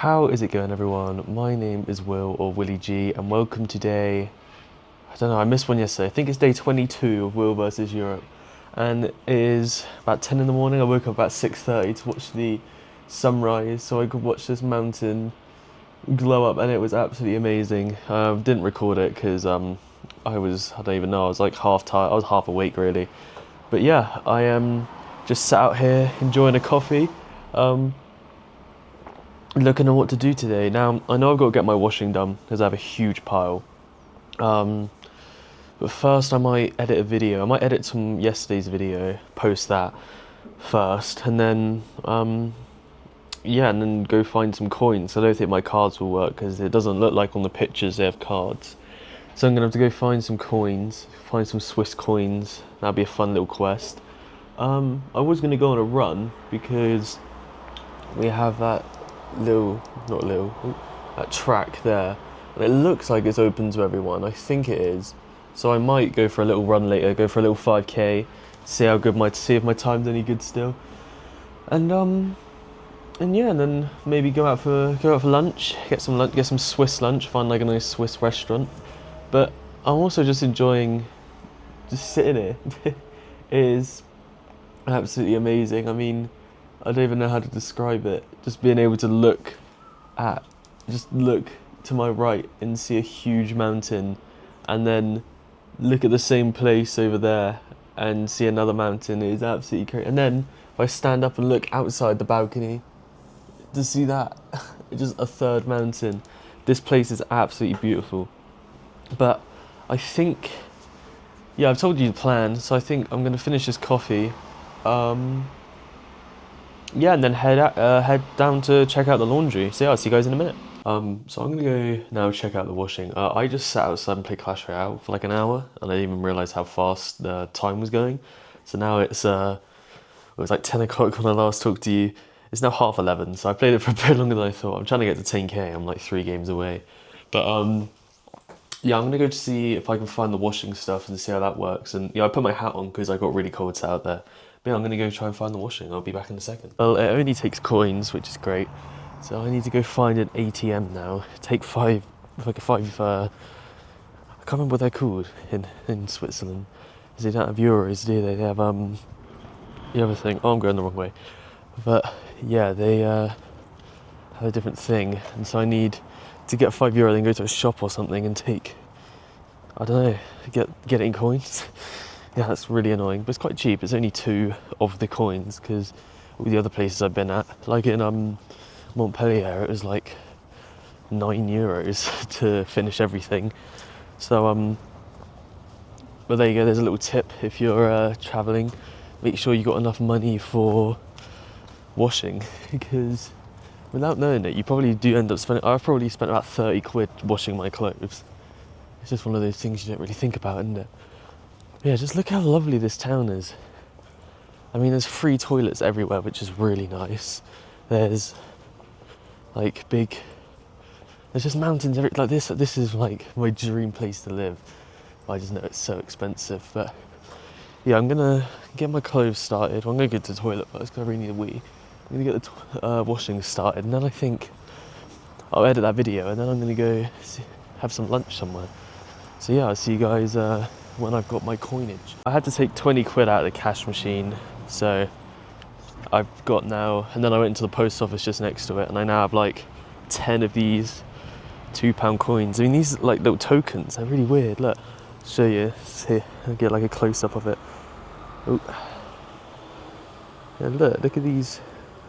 How is it going, everyone? My name is Will, or Willie G, and welcome to day, I don't know, I missed one yesterday. I think it's day 22 of Will versus Europe. And it is about 10 in the morning. I woke up about 6:30 to watch the sunrise so I could watch this mountain glow up, and it was absolutely amazing. Didn't record it because I don't even know, I was like half tired, I was half awake really. But yeah, I am just sat out here enjoying a coffee. Looking at what to do today. Now, I know I've got to get my washing done because I have a huge pile. But first I might edit a video. I might edit some yesterday's video, post that first, and then, yeah, and then go find some coins. I don't think my cards will work because it doesn't look like on the pictures they have cards. So I'm going to have to go find some coins, find some Swiss coins. That'll be a fun little quest. I was going to go on a run because we have that that track there, and it looks like it's open to everyone. I think it is, so I might go for a little run later, go for a little 5k, see if my time's any good still, and yeah, and then maybe go out for lunch, get some Swiss lunch, find like a nice Swiss restaurant. But I'm also just enjoying just sitting here. It is absolutely amazing. I mean, I don't even know how to describe it. Just being able to look to my right and see a huge mountain, and then look at the same place over there and see another mountain is absolutely great. And then if I stand up and look outside the balcony to see that, just a third mountain. This place is absolutely beautiful. But I think, yeah, I've told you the plan, so I think I'm going to finish this coffee. Yeah, and then head down to check out the laundry. So yeah, I'll see you guys in a minute. So I'm gonna go now check out the washing. I just sat outside and played Clash Royale for like an hour, and I didn't even realise how fast the time was going. So now it was like 10 o'clock when I last talked to you. It's now 11:30, so I played it for a bit longer than I thought. I'm trying to get to 10k, I'm like 3 games away. But yeah, I'm gonna go to see if I can find the washing stuff and see how that works. And yeah, I put my hat on because I got really cold out there. But yeah, I'm gonna go try and find the washing. I'll be back in a second. Well, it only takes coins, which is great. So I need to go find an ATM now. Take five, I can't remember what they're called in Switzerland. Because they don't have euros, do they? They have the other thing. Oh, I'm going the wrong way. But yeah, they have a different thing, and so I need to get €5, then go to a shop or something and take, I don't know, get it in coins. Yeah, that's really annoying, but it's quite cheap. It's only 2 of the coins, because all the other places I've been at, like in Montpellier, it was like €9 to finish everything. So but there you go, there's a little tip if you're traveling. Make sure you got enough money for washing, because without knowing it, you probably do end up spending, I've probably spent about 30 quid washing my clothes. It's just one of those things you don't really think about, isn't it? Yeah, just look how lovely this town is. I mean, there's free toilets everywhere, which is really nice. There's like there's just mountains like this. This is like my dream place to live. I just know it's so expensive, but yeah, I'm gonna get my clothes started. Well, I'm gonna go to the toilet first because I really need a wee. I'm gonna get the washing started, and then I think I'll edit that video, and then I'm gonna go have some lunch somewhere. So yeah, I'll see you guys when I've got my coinage. I had to take 20 quid out of the cash machine, so I've got now, and then I went to the post office just next to it, and I now have like 10 of these £2 coins. I mean, these like little tokens, they're really weird. Look, I'll show you. See, I'll get like a close-up of it. Oh. Yeah, look at these.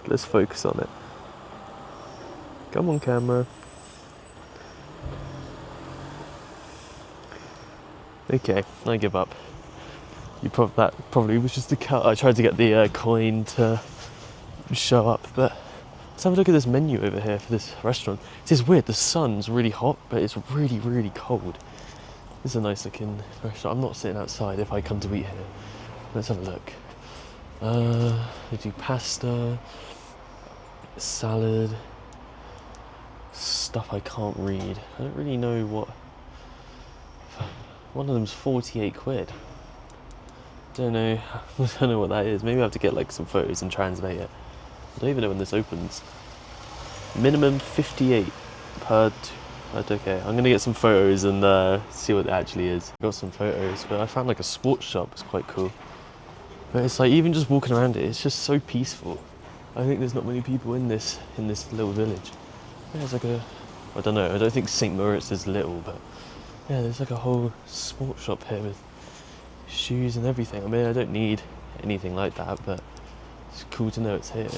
Let's focus on it. Come on, camera. Okay, I give up. That probably was just a cut. I tried to get the coin to show up, but let's have a look at this menu over here for this restaurant. It's weird, the sun's really hot, but it's really, really cold. This is a nice looking restaurant. I'm not sitting outside if I come to eat here. Let's have a look. They do pasta, salad, stuff I can't read. I don't really know what. One of them's 48 quid. Don't know what that is. Maybe I have to get like some photos and translate it. I don't even know when this opens. Minimum 58 per. Okay, I'm gonna get some photos and see what it actually is. Got some photos, but I found like a sports shop. It's quite cool. But it's like even just walking around it, it's just so peaceful. I think there's not many people in this little village. Yeah, there's like a, I don't know. I don't think St. Moritz is little, but yeah, there's like a whole sports shop here with shoes and everything. I mean, I don't need anything like that, but it's cool to know it's here.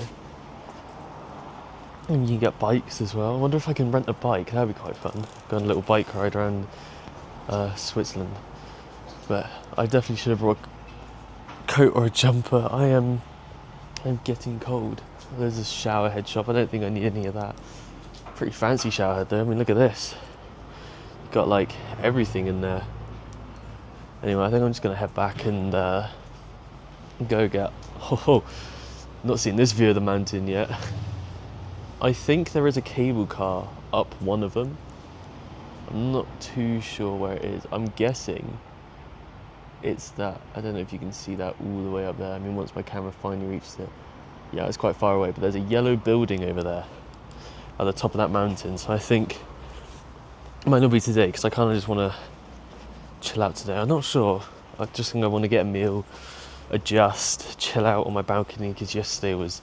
And you can get bikes as well. I wonder if I can rent a bike. That'd be quite fun. Go on a little bike ride around Switzerland. But I definitely should have brought a coat or a jumper. I'm getting cold. There's a shower head shop. I don't think I need any of that. Pretty fancy shower head though. I mean, look at this. Got like everything in there. Anyway, I think I'm just gonna head back and go get. Oh, not seen this view of the mountain yet. I think there is a cable car up one of them. I'm not too sure where it is. I'm guessing it's that. I don't know if you can see that all the way up there. I mean, once my camera finally reaches it. Yeah, it's quite far away, but there's a yellow building over there at the top of that mountain. So I think it might not be today because I kind of just want to chill out today. I'm not sure. I just think I want to get a meal, adjust, chill out on my balcony because yesterday was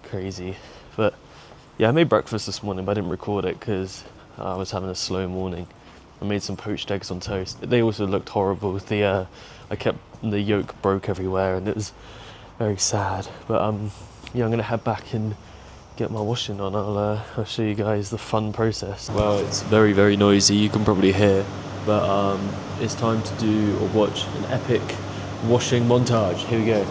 crazy. But yeah, I made breakfast this morning, but I didn't record it because I was having a slow morning. I made some poached eggs on toast. They also looked horrible. The yolk broke everywhere, and it was very sad. But yeah, I'm gonna head back and get my washing on. I'll show you guys the fun process. Well, it's very, very noisy. You can probably hear, but it's time to do or watch an epic washing montage. Here we go.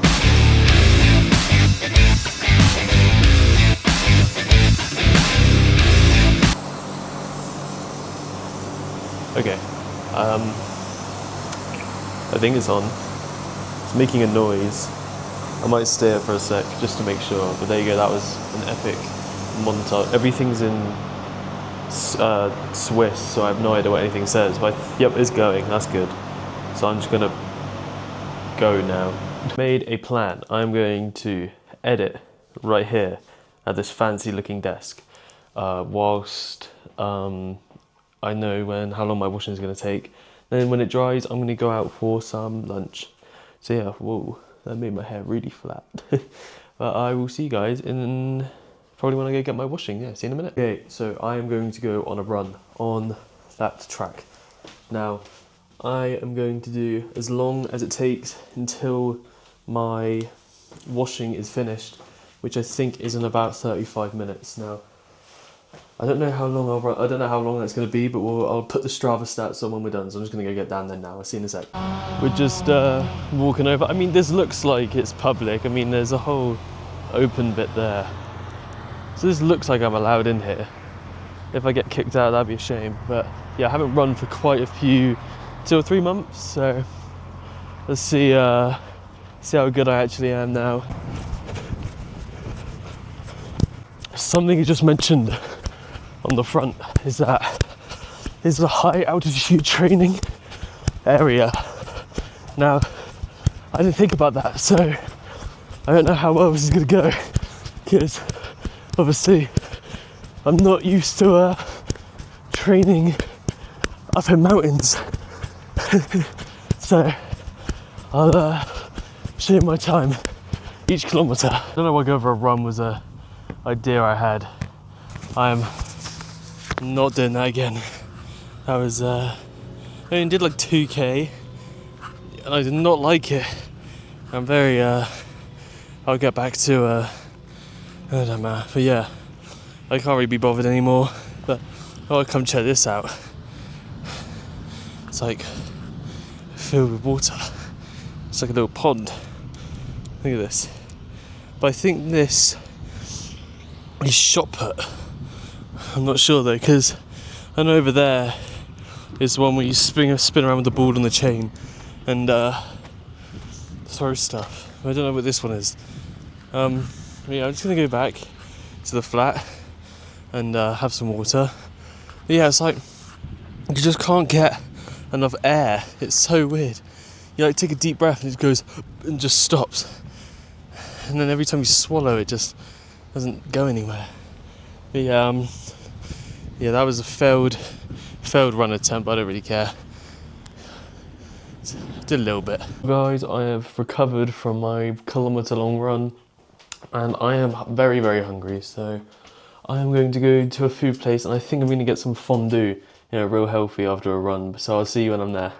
Okay, I think it's on. It's making a noise. I might stay here for a sec just to make sure, but there you go, that was an epic montage. Everything's in Swiss, so I have no idea what anything says, but yep, it's going, that's good. So I'm just gonna go now. Made a plan. I'm going to edit right here at this fancy looking desk, whilst I know how long my washing is going to take. Then when it dries, I'm going to go out for some lunch. So yeah, whoa, that made my hair really flat. But I will see you guys in probably when I go get my washing. Yeah, see you in a minute. Okay, so I am going to go on a run on that track. Now, I am going to do as long as it takes until my washing is finished, which I think is in about 35 minutes. Now, I don't know how long I'll run. I don't know how long that's going to be, but I'll put the Strava stats on when we're done. So I'm just going to go get down there now. I'll see you in a sec. We're just walking over. I mean, this looks like it's public. I mean, there's a whole open bit there. So this looks like I'm allowed in here. If I get kicked out, that'd be a shame. But yeah, I haven't run for quite a few, 2 or 3 months. So let's see how good I actually am now. Something you just mentioned on the front is that is the high altitude training area. Now, I didn't think about that, so I don't know how well this is going to go, because obviously I'm not used to training up in mountains. So I'll show you my time each kilometre. I don't know why go for a run was a idea I had. I'm not doing that again. That was I only did like 2k and I did not like it. I'm very I'll get back to I don't know, but yeah, I can't really be bothered anymore. But I'll come check this out. It's like filled with water. It's like a little pond. Look at this. But I think this is shot put. I'm not sure though, because I know over there is the one where you spin around with the ball on the chain and throw stuff. I don't know what this one is. Yeah, I'm just gonna go back to the flat and have some water. But yeah, it's like you just can't get enough air. It's so weird. You like take a deep breath and it goes and just stops. And then every time you swallow, it just doesn't go anywhere. But yeah, yeah, that was a failed run attempt. I don't really care. Did a little bit. Guys, I have recovered from my kilometre long run, and I am very, very hungry. So I am going to go to a food place, and I think I'm going to get some fondue. You know, real healthy after a run. So I'll see you when I'm there.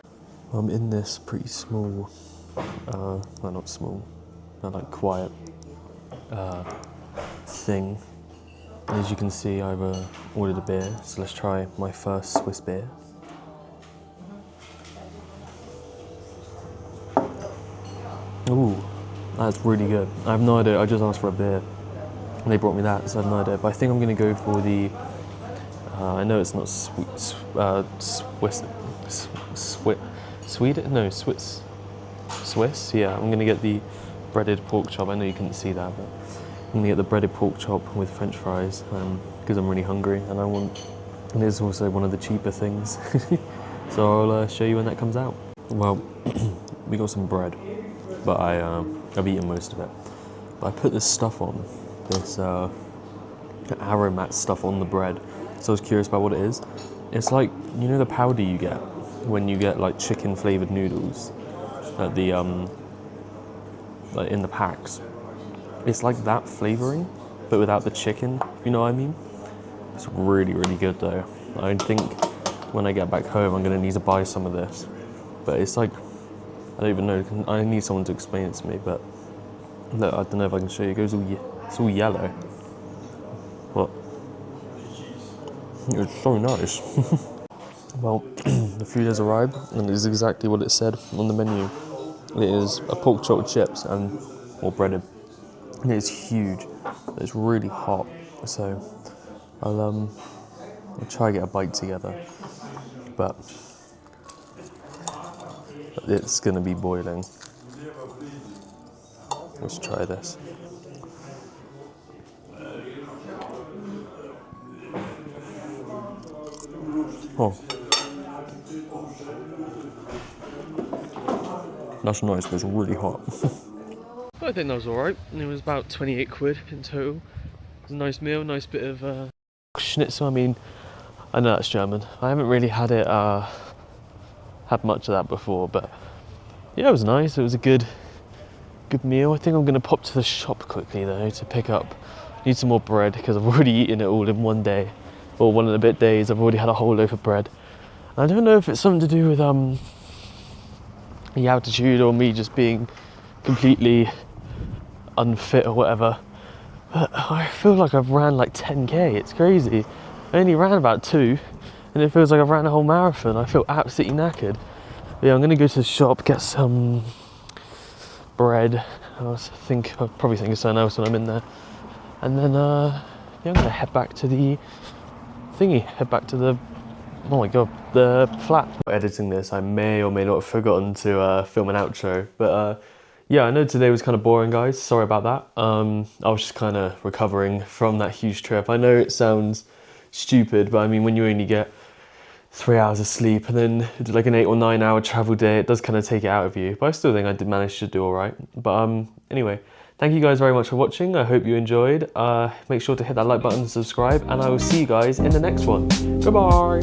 I'm in this pretty small, well, not small, not like quiet thing. As you can see, I've ordered a beer, so let's try my first Swiss beer. Ooh, that's really good. I have no idea, I just asked for a beer and they brought me that, so I have no idea. But I think I'm going to go for the, I know it's not Swiss, yeah. I'm going to get the breaded pork chop. I know you couldn't see that, but I'm going to get the breaded pork chop with French fries because I'm really hungry and and it's also one of the cheaper things. So I'll show you when that comes out. Well, we got some bread, but I've eaten most of it. But I put this stuff on, this Aromat stuff on the bread. So I was curious about what it is. It's like, you know the powder you get when you get like chicken flavoured noodles at the like in the packs. It's like that flavouring, but without the chicken, you know what I mean? It's really, really good though. I think when I get back home, I'm gonna need to buy some of this. But it's like, I don't even know, I need someone to explain it to me, but look, I don't know if I can show you, it's all yellow. But it's so nice. Well, the food has arrived, and it is exactly what it said on the menu. It is a pork chop with chips and more breaded. And it's huge. It's really hot, so I'll try to get a bite together. But it's gonna be boiling. Let's try this. Oh. That's nice, but it's really hot. I think that was alright. It was about 28 quid in total. It was a nice meal, nice bit of Schnitzel. I mean, I know that's German. I haven't really had much of that before, but yeah, it was nice. It was a good meal. I think I'm gonna pop to the shop quickly though to pick up. Need some more bread because I've already eaten it all in one day, or one and a bit days. I've already had a whole loaf of bread. I don't know if it's something to do with the altitude or me just being completely unfit or whatever, but I feel like I've ran like 10k. It's crazy. I only ran about 2 and it feels like I've ran a whole marathon. I feel absolutely knackered. But yeah, I'm gonna go to the shop, get some bread. I'll probably think of something else when I'm in there, and then yeah, I'm gonna head back to the oh my god, the flat. Editing this, I may or may not have forgotten to film an outro, but yeah, I know today was kind of boring, guys. Sorry about that. I was just kind of recovering from that huge trip. I know it sounds stupid, but I mean, when you only get 3 hours of sleep and then like an 8 or 9 hour travel day, it does kind of take it out of you. But I still think I did manage to do all right. But anyway, thank you guys very much for watching. I hope you enjoyed. Make sure to hit that like button and subscribe, and I will see you guys in the next one. Goodbye.